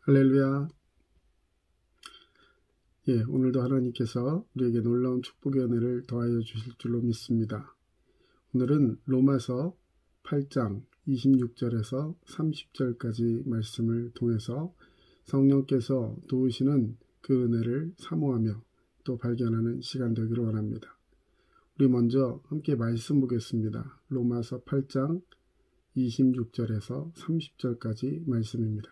할렐루야. 오늘도 하나님께서 우리에게 놀라운 축복의 은혜를 더하여 주실 줄로 믿습니다. 오늘은 로마서 8장 26절에서 30절까지 말씀을 통해서 성령께서 도우시는 그 은혜를 사모하며 또 발견하는 시간 되기를 원합니다. 우리 먼저 함께 말씀 보겠습니다. 로마서 8장 26절에서 30절까지 말씀입니다.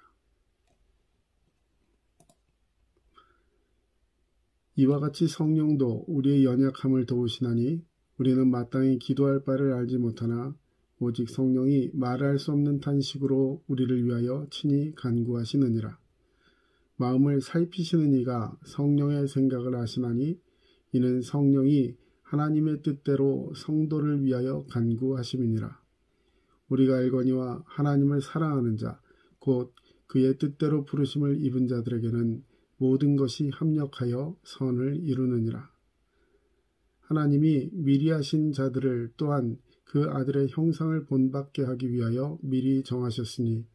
이와 같이 성령도 우리의 연약함을 도우시나니 우리는 마땅히 기도할 바를 알지 못하나 오직 성령이 말할 수 없는 탄식으로 우리를 위하여 친히 간구하시느니라. 마음을 살피시는 이가 성령의 생각을 아시나니 이는 성령이 하나님의 뜻대로 성도를 위하여 간구하심이니라. 우리가 알거니와 하나님을 사랑하는 자 곧 그의 뜻대로 부르심을 입은 자들에게는 모든 것이 합력하여 선을 이루느니라. 하나님이 미리 하신 자들을 또한 그 아들의 형상을 본받게 하기 위하여 미리 정하셨으니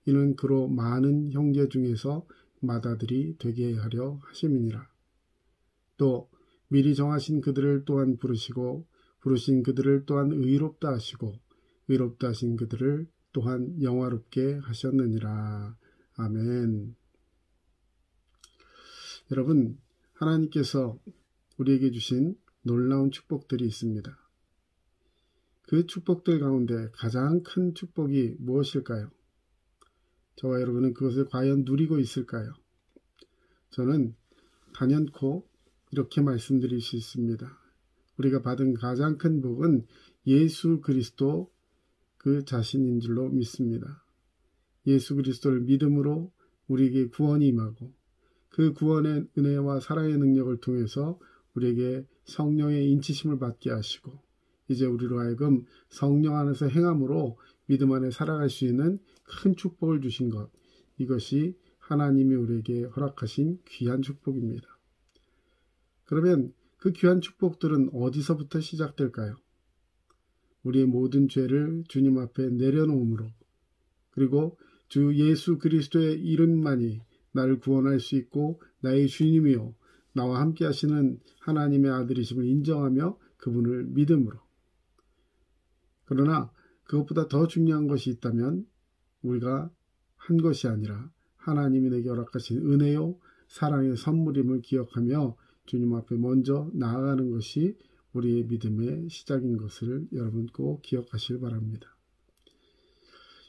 이는 그로 많은 형제 중에서 맏아들이 되게 하려 하심이니라. 또 미리 정하신 그들을 또한 부르시고 부르신 그들을 또한 의롭다 하시고 의롭다 하신 그들을 또한 영화롭게 하셨느니라. 아멘. 여러분, 하나님께서 우리에게 주신 놀라운 축복들이 있습니다. 그 축복들 가운데 가장 큰 축복이 무엇일까요? 저와 여러분은 그것을 과연 누리고 있을까요? 저는 단연코 이렇게 말씀드릴 수 있습니다. 우리가 받은 가장 큰 복은 예수 그리스도 그 자신인 줄로 믿습니다. 예수 그리스도를 믿음으로 우리에게 구원이 임하고 그 구원의 은혜와 사랑의 능력을 통해서 우리에게 성령의 인치심을 받게 하시고 이제 우리로 하여금 성령 안에서 행함으로 믿음 안에 살아갈 수 있는 큰 축복을 주신 것, 이것이 하나님이 우리에게 허락하신 귀한 축복입니다. 그러면 그 귀한 축복들은 어디서부터 시작될까요? 우리의 모든 죄를 주님 앞에 내려놓음으로, 그리고 주 예수 그리스도의 이름만이 나를 구원할 수 있고 나의 주님이요 나와 함께 하시는 하나님의 아들이심을 인정하며 그분을 믿음으로. 그러나 그것보다 더 중요한 것이 있다면 우리가 한 것이 아니라 하나님이 내게 허락하신 은혜요 사랑의 선물임을 기억하며 주님 앞에 먼저 나아가는 것이 우리의 믿음의 시작인 것을 여러분 꼭 기억하시길 바랍니다.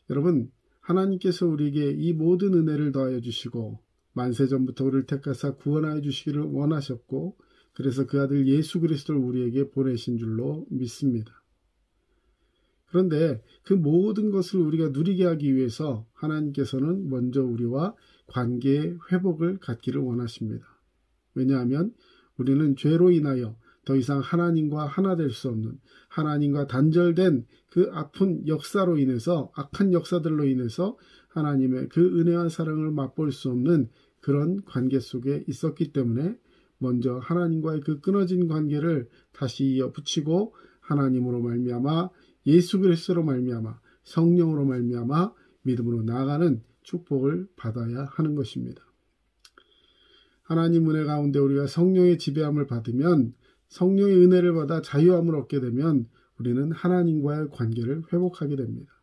여러분, 하나님께서 우리에게 이 모든 은혜를 더하여 주시고 만세전부터 우리를 택하사 구원하여 주시기를 원하셨고 그래서 그 아들 예수 그리스도를 우리에게 보내신 줄로 믿습니다. 그런데 그 모든 것을 우리가 누리게 하기 위해서 하나님께서는 먼저 우리와 관계의 회복을 갖기를 원하십니다. 왜냐하면 우리는 죄로 인하여 더 이상 하나님과 하나 될 수 없는, 하나님과 단절된 그 아픈 역사로 인해서, 악한 역사들로 인해서 하나님의 그 은혜와 사랑을 맛볼 수 없는 그런 관계 속에 있었기 때문에 먼저 하나님과의 그 끊어진 관계를 다시 이어붙이고 하나님으로 말미암아 예수 그리스도로 말미암아 성령으로 말미암아 믿음으로 나아가는 축복을 받아야 하는 것입니다. 하나님 은혜 가운데 우리가 성령의 지배함을 받으면, 성령의 은혜를 받아 자유함을 얻게 되면 우리는 하나님과의 관계를 회복하게 됩니다.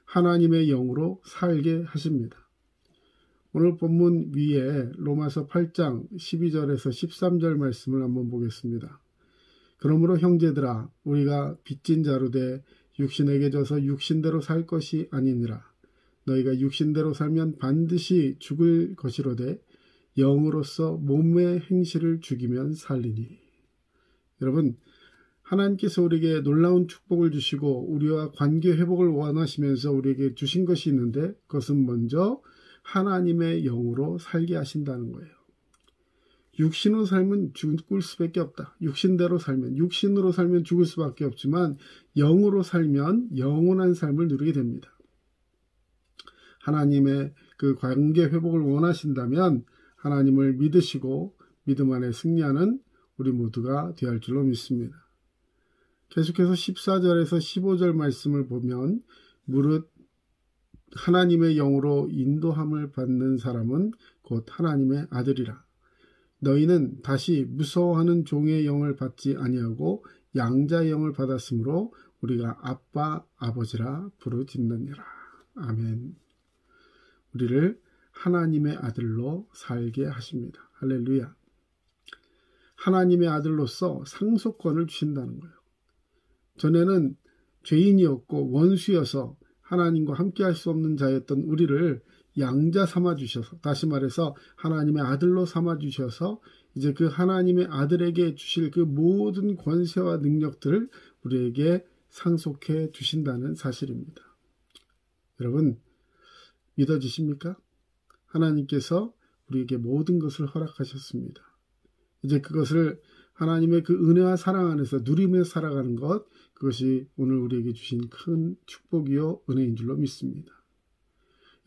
하나님의 영으로 살게 하십니다. 오늘 본문 위에 로마서 8장 12절에서 13절 말씀을 한번 보겠습니다. 그러므로 형제들아 우리가 빚진 자로 돼 육신에게 져서 육신대로 살 것이 아니니라. 너희가 육신대로 살면 반드시 죽을 것이로되 영으로서 몸의 행실을 죽이면 살리니. 여러분, 하나님께서 우리에게 놀라운 축복을 주시고 우리와 관계 회복을 원하시면서 우리에게 주신 것이 있는데 그것은 먼저 하나님의 영으로 살게 하신다는 거예요. 육신으로 살면 죽을 수밖에 없다. 육신대로 살면, 육신으로 살면 죽을 수밖에 없지만 영으로 살면 영원한 삶을 누리게 됩니다. 하나님의 그 관계 회복을 원하신다면 하나님을 믿으시고 믿음 안에 승리하는 우리 모두가 되어야 할 줄로 믿습니다. 계속해서 14절에서 15절 말씀을 보면 무릇 하나님의 영으로 인도함을 받는 사람은 곧 하나님의 아들이라. 너희는 다시 무서워하는 종의 영을 받지 아니하고 양자의 영을 받았으므로 우리가 아빠 아버지라 부르짖느니라. 아멘. 우리를 하나님의 아들로 살게 하십니다. 할렐루야. 하나님의 아들로서 상속권을 주신다는 거예요. 전에는 죄인이었고 원수여서 하나님과 함께 할 수 없는 자였던 우리를 양자 삼아 주셔서, 다시 말해서 하나님의 아들로 삼아 주셔서 이제 그 하나님의 아들에게 주실 그 모든 권세와 능력들을 우리에게 상속해 주신다는 사실입니다. 여러분, 믿어지십니까? 하나님께서 우리에게 모든 것을 허락하셨습니다. 이제 그것을 하나님의 그 은혜와 사랑 안에서 누리며 살아가는 것, 그것이 오늘 우리에게 주신 큰 축복이요 은혜인 줄로 믿습니다.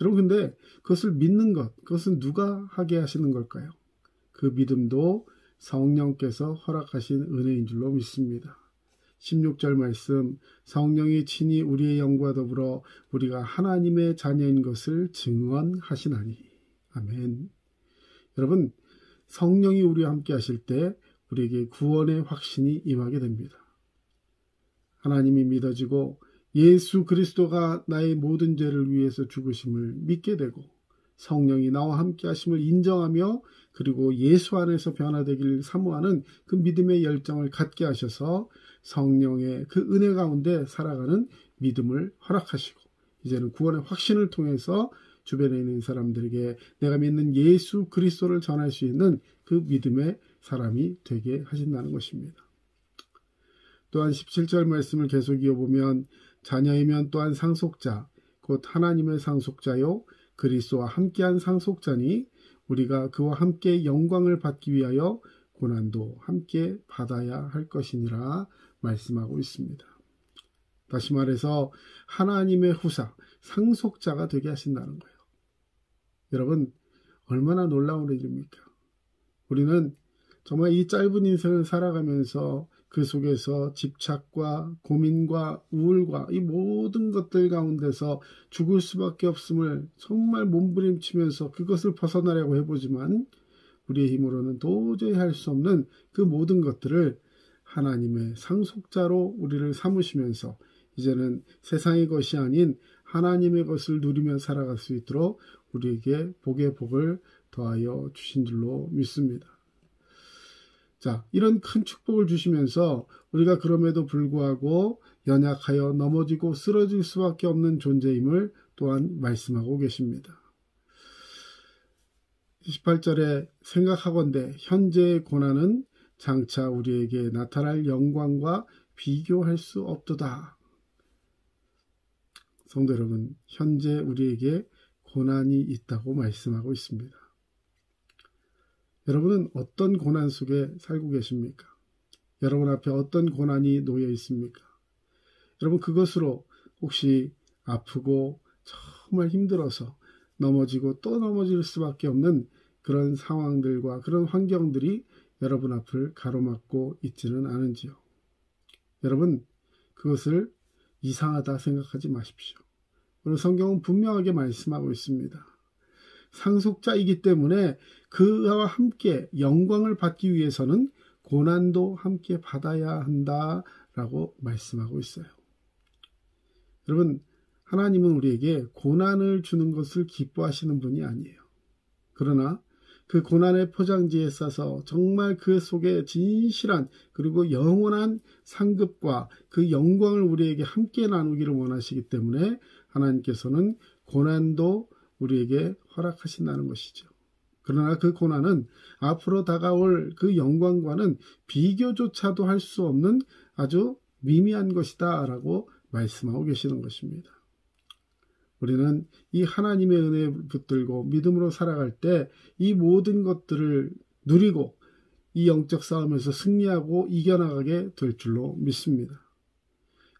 여러분, 근데 그것을 믿는 것, 그것은 누가 하게 하시는 걸까요? 그 믿음도 성령께서 허락하신 은혜인 줄로 믿습니다. 16절 말씀, 성령이 친히 우리의 영과 더불어 우리가 하나님의 자녀인 것을 증언하시나니. 아멘. 여러분, 성령이 우리와 함께 하실 때 우리에게 구원의 확신이 임하게 됩니다. 하나님이 믿어지고 예수 그리스도가 나의 모든 죄를 위해서 죽으심을 믿게 되고 성령이 나와 함께 하심을 인정하며 그리고 예수 안에서 변화되기를 사모하는 그 믿음의 열정을 갖게 하셔서 성령의 그 은혜 가운데 살아가는 믿음을 허락하시고 이제는 구원의 확신을 통해서 주변에 있는 사람들에게 내가 믿는 예수 그리스도를 전할 수 있는 그 믿음의 사람이 되게 하신다는 것입니다. 또한 17절 말씀을 계속 이어보면 자녀이면 또한 상속자 곧 하나님의 상속자요 그리스도와 함께한 상속자니 우리가 그와 함께 영광을 받기 위하여 고난도 함께 받아야 할 것이니라 말씀하고 있습니다. 다시 말해서 하나님의 후사, 상속자가 되게 하신다는 거예요. 여러분, 얼마나 놀라운 일입니까? 우리는 정말 이 짧은 인생을 살아가면서 그 속에서 집착과 고민과 우울과 이 모든 것들 가운데서 죽을 수밖에 없음을 정말 몸부림치면서 그것을 벗어나려고 해보지만 우리의 힘으로는 도저히 할 수 없는 그 모든 것들을 하나님의 상속자로 우리를 삼으시면서 이제는 세상의 것이 아닌 하나님의 것을 누리며 살아갈 수 있도록 우리에게 복의 복을 더하여 주신 줄로 믿습니다. 자, 이런 큰 축복을 주시면서 우리가 그럼에도 불구하고 연약하여 넘어지고 쓰러질 수밖에 없는 존재임을 또한 말씀하고 계십니다. 18절에 생각하건대 현재의 고난은 장차 우리에게 나타날 영광과 비교할 수 없도다. 성도 여러분, 현재 우리에게 고난이 있다고 말씀하고 있습니다. 여러분은 어떤 고난 속에 살고 계십니까? 여러분 앞에 어떤 고난이 놓여 있습니까? 여러분 그것으로 혹시 아프고 정말 힘들어서 넘어지고 또 넘어질 수밖에 없는 그런 상황들과 그런 환경들이 여러분 앞을 가로막고 있지는 않은지요? 여러분 그것을 이상하다 생각하지 마십시오. 오늘 성경은 분명하게 말씀하고 있습니다. 상속자이기 때문에 그와 함께 영광을 받기 위해서는 고난도 함께 받아야 한다라고 말씀하고 있어요. 여러분, 하나님은 우리에게 고난을 주는 것을 기뻐하시는 분이 아니에요. 그러나 그 고난의 포장지에 싸서 정말 그 속에 진실한 그리고 영원한 상급과 그 영광을 우리에게 함께 나누기를 원하시기 때문에 하나님께서는 고난도 우리에게 허락하신다는 것이죠. 그러나 그 고난은 앞으로 다가올 그 영광과는 비교조차도 할 수 없는 아주 미미한 것이다 라고 말씀하고 계시는 것입니다. 우리는 이 하나님의 은혜에 붙들고 믿음으로 살아갈 때 이 모든 것들을 누리고 이 영적 싸움에서 승리하고 이겨나가게 될 줄로 믿습니다.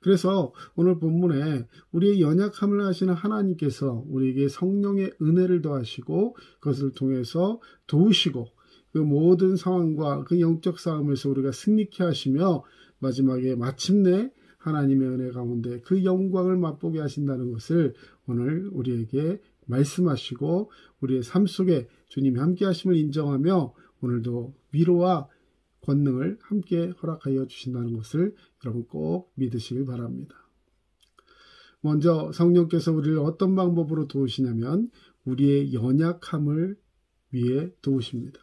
그래서 오늘 본문에 우리의 연약함을 아시는 하나님께서 우리에게 성령의 은혜를 더하시고 그것을 통해서 도우시고 그 모든 상황과 그 영적 싸움에서 우리가 승리케 하시며 마지막에 마침내 하나님의 은혜 가운데 그 영광을 맛보게 하신다는 것을 오늘 우리에게 말씀하시고 우리의 삶 속에 주님이 함께 하심을 인정하며 오늘도 위로와 권능을 함께 허락하여 주신다는 것을 여러분 꼭 믿으시길 바랍니다. 먼저 성령께서 우리를 어떤 방법으로 도우시냐면 우리의 연약함을 위해 도우십니다.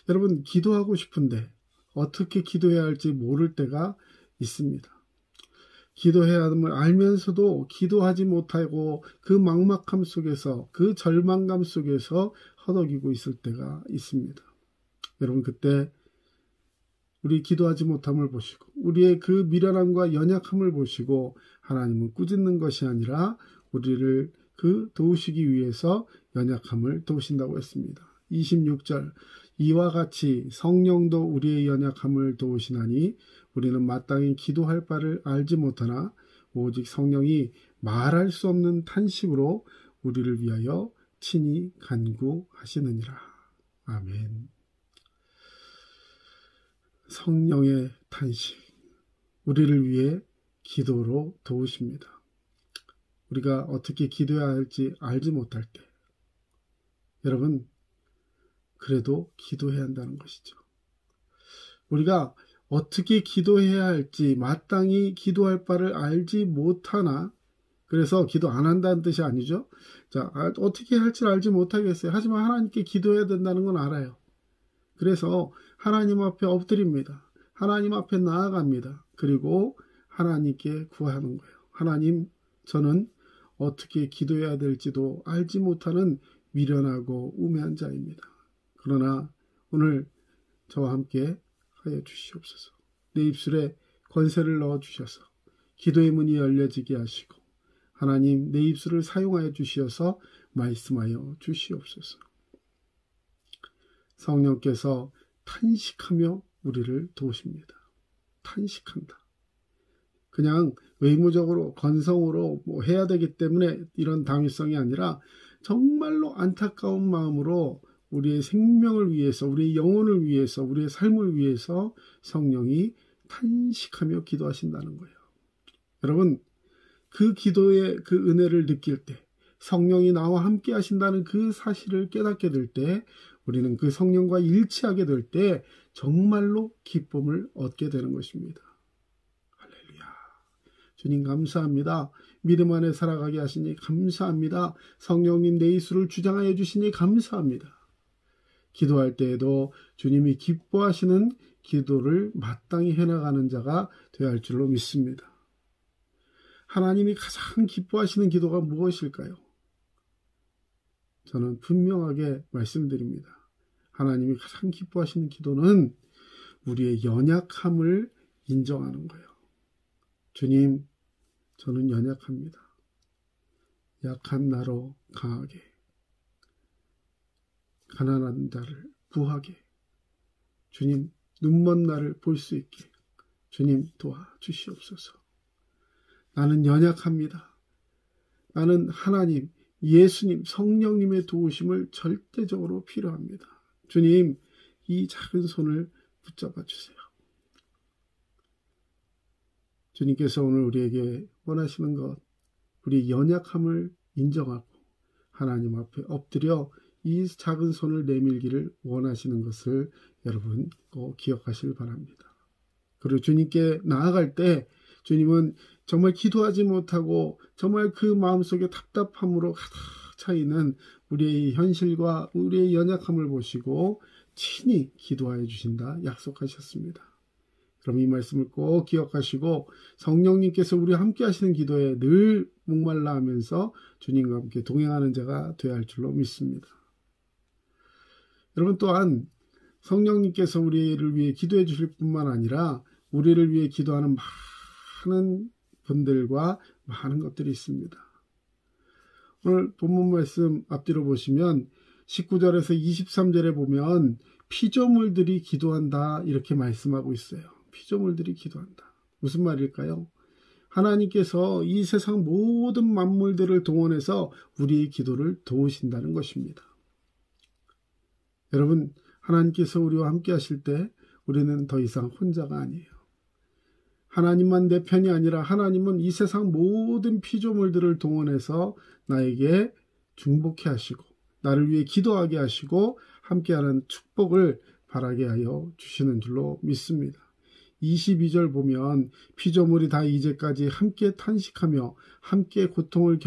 여러분 기도하고 싶은데 어떻게 기도해야 할지 모를 때가 있습니다. 기도해야 함을 알면서도 기도하지 못하고 그 막막함 속에서 그 절망감 속에서 허덕이고 있을 때가 있습니다. 여러분 그때 우리 기도하지 못함을 보시고 우리의 그 미련함과 연약함을 보시고 하나님은 꾸짖는 것이 아니라 우리를 그 도우시기 위해서 연약함을 도우신다고 했습니다. 26절 이와 같이 성령도 우리의 연약함을 도우시나니 우리는 마땅히 기도할 바를 알지 못하나 오직 성령이 말할 수 없는 탄식으로 우리를 위하여 친히 간구하시느니라. 아멘. 성령의 탄식, 우리를 위해 기도로 도우십니다. 우리가 어떻게 기도해야 할지 알지 못할 때 여러분 그래도 기도해야 한다는 것이죠. 우리가 어떻게 기도해야 할지 마땅히 기도할 바를 알지 못하나 그래서 기도 안 한다는 뜻이 아니죠. 자, 어떻게 할지 알지 못하겠어요. 하지만 하나님께 기도해야 된다는 건 알아요. 그래서 하나님 앞에 엎드립니다. 하나님 앞에 나아갑니다. 그리고 하나님께 구하는 거예요. 하나님, 저는 어떻게 기도해야 될지도 알지 못하는 미련하고 우매한 자입니다. 그러나 오늘 저와 함께 하여 주시옵소서. 내 입술에 권세를 넣어 주셔서 기도의 문이 열려지게 하시고 하나님 내 입술을 사용하여 주시어서 말씀하여 주시옵소서. 성령께서 탄식하며 우리를 도우십니다. 탄식한다. 그냥 의무적으로 건성으로 뭐 해야 되기 때문에 이런 당위성이 아니라 정말로 안타까운 마음으로 우리의 생명을 위해서, 우리의 영혼을 위해서, 우리의 삶을 위해서 성령이 탄식하며 기도하신다는 거예요. 여러분, 그 기도의 그 은혜를 느낄 때, 성령이 나와 함께 하신다는 그 사실을 깨닫게 될 때, 우리는 그 성령과 일치하게 될 때 정말로 기쁨을 얻게 되는 것입니다. 할렐루야. 주님 감사합니다. 믿음 안에 살아가게 하시니 감사합니다. 성령님 내 입술을 주장하여 주시니 감사합니다. 기도할 때에도 주님이 기뻐하시는 기도를 마땅히 해나가는 자가 되어야 할 줄로 믿습니다. 하나님이 가장 기뻐하시는 기도가 무엇일까요? 저는 분명하게 말씀드립니다. 하나님이 가장 기뻐하시는 기도는 우리의 연약함을 인정하는 거예요. 주님, 저는 연약합니다. 약한 나로 강하게, 가난한 자를 부하게, 주님 눈먼 나를 볼 수 있게 주님 도와주시옵소서. 나는 연약합니다. 나는 하나님, 예수님, 성령님의 도우심을 절대적으로 필요합니다. 주님, 이 작은 손을 붙잡아 주세요. 주님께서 오늘 우리에게 원하시는 것, 우리 연약함을 인정하고 하나님 앞에 엎드려 이 작은 손을 내밀기를 원하시는 것을 여러분 꼭 기억하시길 바랍니다. 그리고 주님께 나아갈 때 주님은 정말 기도하지 못하고 정말 그 마음속에 답답함으로 가득 차 있는 우리의 현실과 우리의 연약함을 보시고 친히 기도하여 주신다 약속하셨습니다. 그럼 이 말씀을 꼭 기억하시고 성령님께서 우리와 함께 하시는 기도에 늘 목말라 하면서 주님과 함께 동행하는 자가 되어야 할 줄로 믿습니다. 여러분 또한 성령님께서 우리를 위해 기도해 주실 뿐만 아니라 우리를 위해 기도하는 많은 분들과 많은 것들이 있습니다. 오늘 본문 말씀 앞뒤로 보시면 19절에서 23절에 보면 피조물들이 기도한다 이렇게 말씀하고 있어요. 피조물들이 기도한다. 무슨 말일까요? 하나님께서 이 세상 모든 만물들을 동원해서 우리의 기도를 도우신다는 것입니다. 여러분, 하나님께서 우리와 함께 하실 때 우리는 더 이상 혼자가 아니에요. 하나님만 내 편이 아니라 하나님은 이 세상 모든 피조물들을 동원해서 나에게 중복해 하시고 나를 위해 기도하게 하시고 함께하는 축복을 바라게 하여 주시는 줄로 믿습니다. 22절 보면 피조물이 다 이제까지 함께 탄식하며 함께 고통을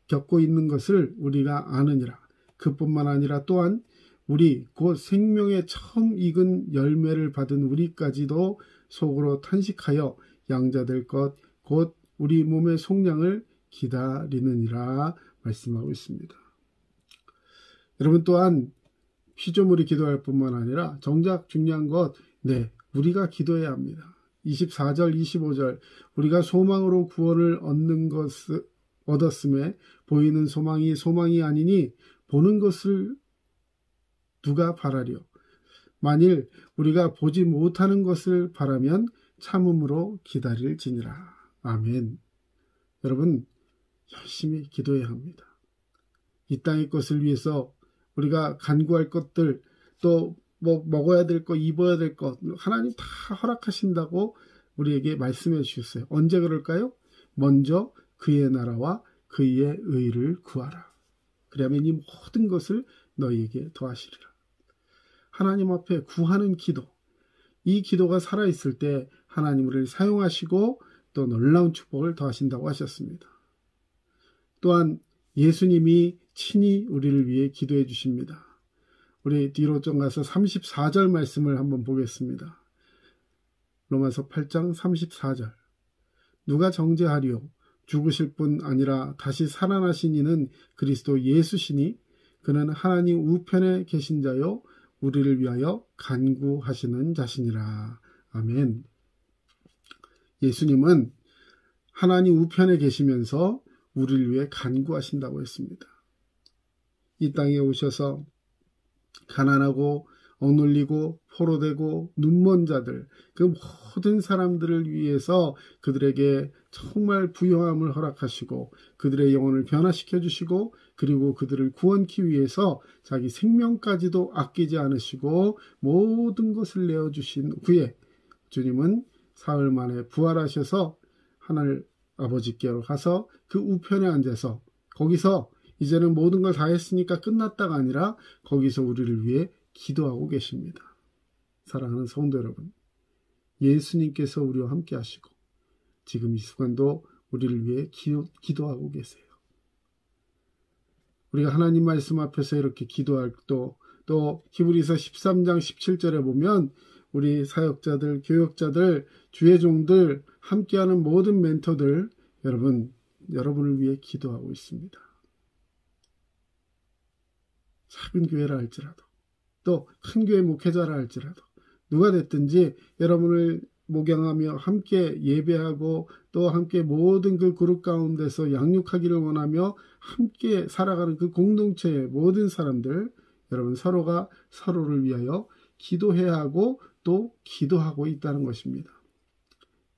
겪고 있는 것을 우리가 아느니라. 그뿐만 아니라 또한 우리 곧 생명의 처음 익은 열매를 받은 우리까지도 속으로 탄식하여 양자될 것 곧 우리 몸의 속량을 기다리느니라 말씀하고 있습니다. 여러분 또한 피조물이 기도할 뿐만 아니라 정작 중요한 것 우리가 기도해야 합니다. 24절 25절 우리가 소망으로 구원을 얻었음에 보이는 소망이 아니니 보는 것을 누가 바라리요. 만일 우리가 보지 못하는 것을 바라면 참음으로 기다릴지니라. 아멘. 여러분 열심히 기도해야 합니다. 이 땅의 것을 위해서 우리가 간구할 것들 또 먹어야 될 것, 입어야 될 것 하나님 다 허락하신다고 우리에게 말씀해 주셨어요. 언제 그럴까요? 먼저 그의 나라와 그의 의를 구하라. 그러면 이 모든 것을 너희에게 더하시리라. 하나님 앞에 구하는 기도, 이 기도가 살아있을 때 하나님 우리를 사용하시고 또 놀라운 축복을 더하신다고 하셨습니다. 또한 예수님이 친히 우리를 위해 기도해 주십니다. 우리 뒤로 좀 가서 34절 말씀을 한번 보겠습니다. 로마서 8장 34절 누가 정죄하리요? 죽으실 뿐 아니라 다시 살아나신 이는 그리스도 예수시니 그는 하나님 우편에 계신 자요 우리를 위하여 간구하시는 자시니라. 아멘. 예수님은 하나님 우편에 계시면서 우리를 위해 간구하신다고 했습니다. 이 땅에 오셔서 가난하고 억눌리고 포로되고 눈먼 자들 그 모든 사람들을 위해서 그들에게 정말 부요함을 허락하시고 그들의 영혼을 변화시켜 주시고 그리고 그들을 구원케 위해서 자기 생명까지도 아끼지 않으시고 모든 것을 내어주신 후에 주님은 사흘 만에 부활하셔서 하늘 아버지께로 가서 그 우편에 앉아서 거기서 이제는 모든 걸 다 했으니까 끝났다가 아니라 거기서 우리를 위해 기도하고 계십니다. 사랑하는 성도 여러분, 예수님께서 우리와 함께 하시고 지금 이 순간도 우리를 위해 기도하고 계세요. 우리가 하나님 말씀 앞에서 이렇게 기도할 또 히브리서 13장 17절에 보면 우리 사역자들, 교역자들, 주의 종들, 함께하는 모든 멘토들 여러분을 위해 기도하고 있습니다. 작은 교회라 할지라도 또 큰 교회 목회자라 할지라도 누가 됐든지 여러분을 목양하며 함께 예배하고 또 함께 모든 그 그룹 가운데서 양육하기를 원하며 함께 살아가는 그 공동체의 모든 사람들 여러분 서로가 서로를 위하여 기도해야 하고 또 기도하고 있다는 것입니다.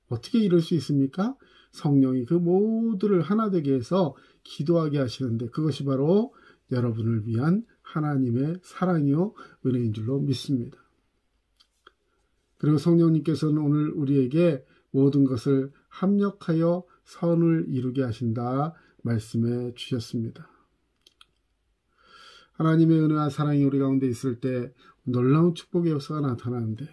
어떻게 이럴 수 있습니까? 성령이 그 모두를 하나 되게 해서 기도하게 하시는데 그것이 바로 여러분을 위한 하나님의 사랑이요 은혜인 줄로 믿습니다. 그리고 성령님께서는 오늘 우리에게 모든 것을 합력하여 선을 이루게 하신다 말씀해 주셨습니다. 하나님의 은혜와 사랑이 우리 가운데 있을 때 놀라운 축복의 역사가 나타나는데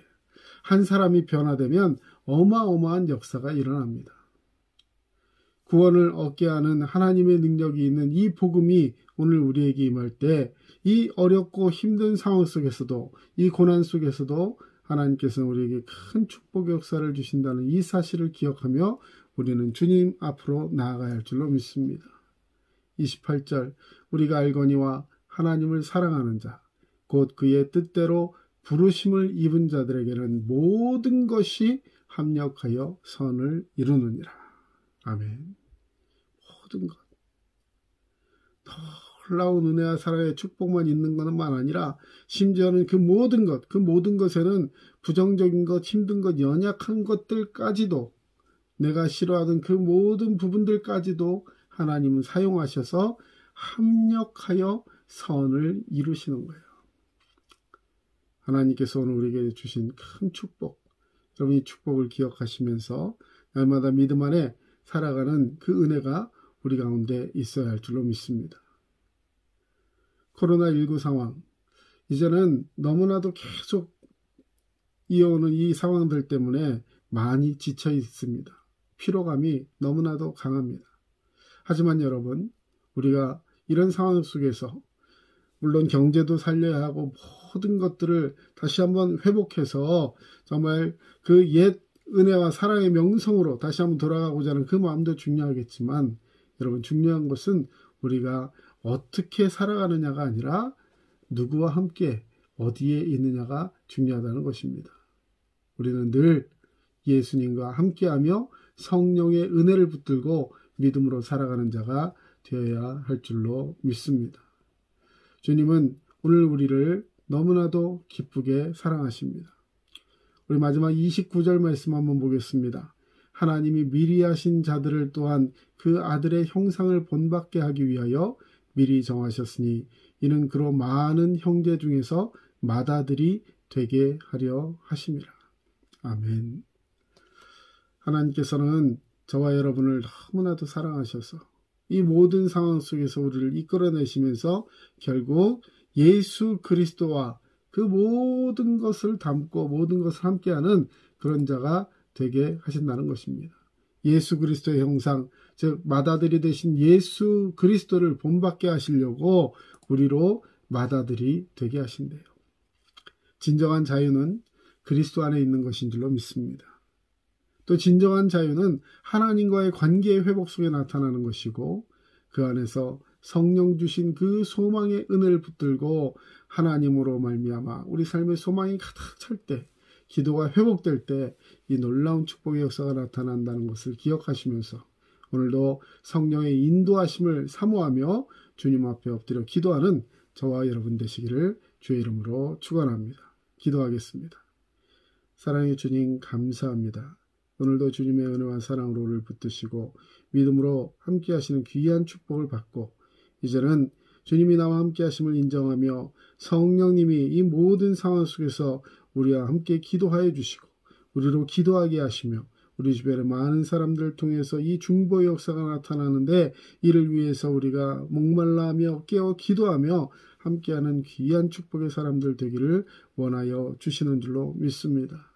한 사람이 변화되면 어마어마한 역사가 일어납니다. 구원을 얻게 하는 하나님의 능력이 있는 이 복음이 오늘 우리에게 임할 때 이 어렵고 힘든 상황 속에서도 이 고난 속에서도 하나님께서는 우리에게 큰 축복의 역사를 주신다는 이 사실을 기억하며 우리는 주님 앞으로 나아가야 할 줄로 믿습니다. 28절 우리가 알거니와 하나님을 사랑하는 자 곧 그의 뜻대로 부르심을 입은 자들에게는 모든 것이 합력하여 선을 이루느니라. 아멘. 모든 것. 놀라운 은혜와 사랑의 축복만 있는 것만 아니라 심지어는 그 모든 것에는 부정적인 것, 힘든 것, 연약한 것들까지도 내가 싫어하는 그 모든 부분들까지도 하나님은 사용하셔서 합력하여 선을 이루시는 거예요. 하나님께서 오늘 우리에게 주신 큰 축복 여러분 이 축복을 기억하시면서 날마다 믿음 안에 살아가는 그 은혜가 우리 가운데 있어야 할 줄로 믿습니다. 코로나19 상황, 이제는 너무나도 계속 이어오는 이 상황들 때문에 많이 지쳐 있습니다. 피로감이 너무나도 강합니다. 하지만 여러분, 우리가 이런 상황 속에서 물론 경제도 살려야 하고 모든 것들을 다시 한번 회복해서 정말 그 옛 은혜와 사랑의 명성으로 다시 한번 돌아가고자 하는 그 마음도 중요하겠지만 여러분 중요한 것은 우리가 어떻게 살아가느냐가 아니라 누구와 함께 어디에 있느냐가 중요하다는 것입니다. 우리는 늘 예수님과 함께하며 성령의 은혜를 붙들고 믿음으로 살아가는 자가 되어야 할 줄로 믿습니다. 주님은 오늘 우리를 너무나도 기쁘게 사랑하십니다. 우리 마지막 29절 말씀 한번 보겠습니다. 하나님이 미리 하신 자들을 또한 그 아들의 형상을 본받게 하기 위하여 미리 정하셨으니 이는 그로 많은 형제 중에서 맏아들이 되게 하려 하심이라. 아멘. 하나님께서는 저와 여러분을 너무나도 사랑하셔서 이 모든 상황 속에서 우리를 이끌어내시면서 결국 예수 그리스도와 그 모든 것을 담고 모든 것을 함께하는 그런 자가 되게 하신다는 것입니다. 예수 그리스도의 형상, 즉 맏아들이 되신 예수 그리스도를 본받게 하시려고 우리로 맏아들이 되게 하신대요. 진정한 자유는 그리스도 안에 있는 것인 줄로 믿습니다. 또 진정한 자유는 하나님과의 관계의 회복 속에 나타나는 것이고 그 안에서 성령 주신 그 소망의 은혜를 붙들고 하나님으로 말미암아 우리 삶의 소망이 가득 찰 때, 기도가 회복될 때 이 놀라운 축복의 역사가 나타난다는 것을 기억하시면서 오늘도 성령의 인도하심을 사모하며 주님 앞에 엎드려 기도하는 저와 여러분 되시기를 주의 이름으로 축원합니다. 기도하겠습니다. 사랑의 주님 감사합니다. 오늘도 주님의 은혜와 사랑으로 우리를 붙드시고 믿음으로 함께 하시는 귀한 축복을 받고 이제는 주님이 나와 함께 하심을 인정하며 성령님이 이 모든 상황 속에서 우리와 함께 기도하여 주시고 우리로 기도하게 하시며 우리 주변의 많은 사람들을 통해서 이 중보의 역사가 나타나는데 이를 위해서 우리가 목말라하며 깨어 기도하며 함께하는 귀한 축복의 사람들 되기를 원하여 주시는 줄로 믿습니다.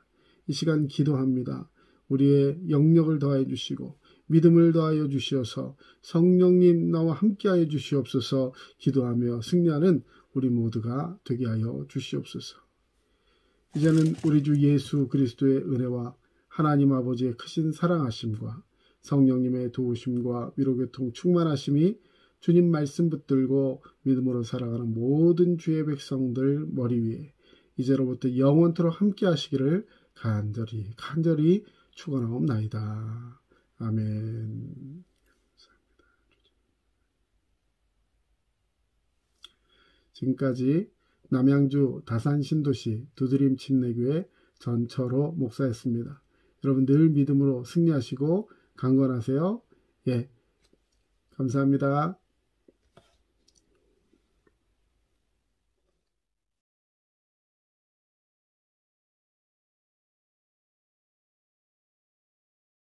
이 시간 기도합니다. 우리의 영력을 더하여 주시고 믿음을 더하여 주시어서 성령님 나와 함께하여 주시옵소서. 기도하며 승리하는 우리 모두가 되게 하여 주시옵소서. 이제는 우리 주 예수 그리스도의 은혜와 하나님 아버지의 크신 사랑하심과 성령님의 도우심과 위로교통 충만하심이 주님 말씀 붙들고 믿음으로 살아가는 모든 주의 백성들 머리 위에 이제로부터 영원토록 함께 하시기를 간절히 축원하옵나이다. 아멘. 지금까지 남양주 다산신도시 두드림 침례교회 전철호 목사였습니다. 여러분 늘 믿음으로 승리하시고 강건하세요. 예, 감사합니다.